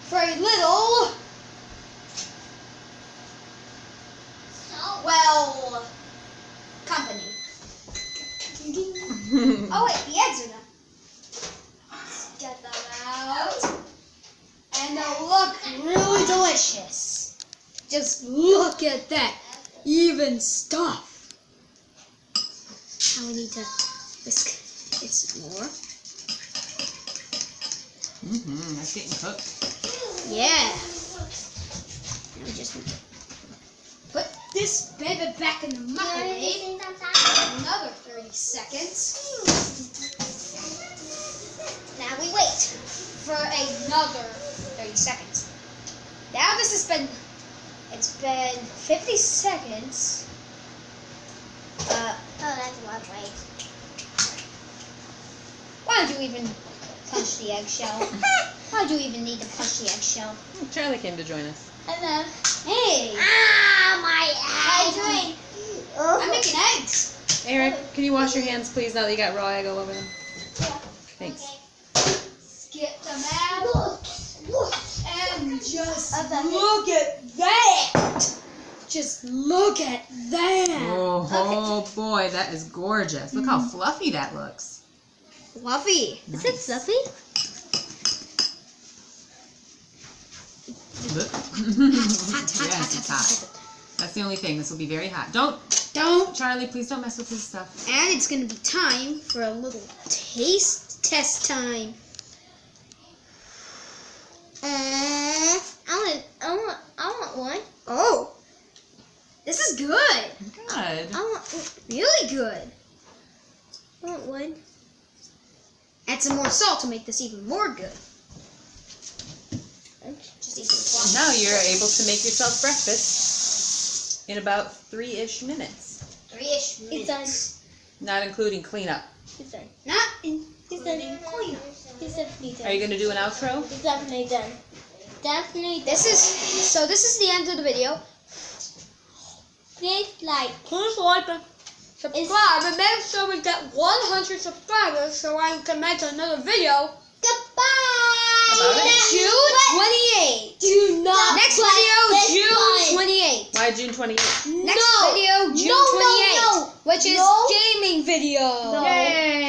for a little, well, company. Oh wait, the eggs are done. Let's get them out. And they'll look really delicious. Just look at that even stuff. Now we need to whisk it some more. That's getting cooked. Yeah. Now we just need to put this baby back in the microwave. Another 30 seconds. Now we wait for another 30 seconds. Now this has been, it's been 50 seconds. Oh, that's a lot of wait. Why don't you even punch the eggshell? Why do you even need to punch the eggshell? Charlie came to join us. Hello. Hey. My eggs. How you doing? I'm making eggs. Eric, can you wash your hands, please, now that you got raw egg all over them? Yeah. Thanks. Okay. Get them out. And just look at that. Just look at that. Oh boy, that is gorgeous. Look how fluffy that looks. Fluffy. Nice. Is it fluffy? Yes, it's hot. That's the only thing. This will be very hot. Don't, Charlie, please don't mess with his stuff. And it's going to be time for a little taste test time. I want one. Oh, this is good. Good. I want really good. I want one. Add some more salt to make this even more good. Just eat some Now you're able to make yourself breakfast in about 3-ish minutes. 3-ish minutes. It's done. Not including cleanup. It's done. Not It's including done. cleanup. It's definitely done. Are you going to do an outro? It's definitely done. Definitely done. This is the end of the video. Please like. Please like and subscribe and make sure we get 100 subscribers so I can make another video. Goodbye. About it? June 28th. Do not. Next press video, this June button. 28th. Why June 28th? Next video, June 28th, which is No. gaming video. No. Yay!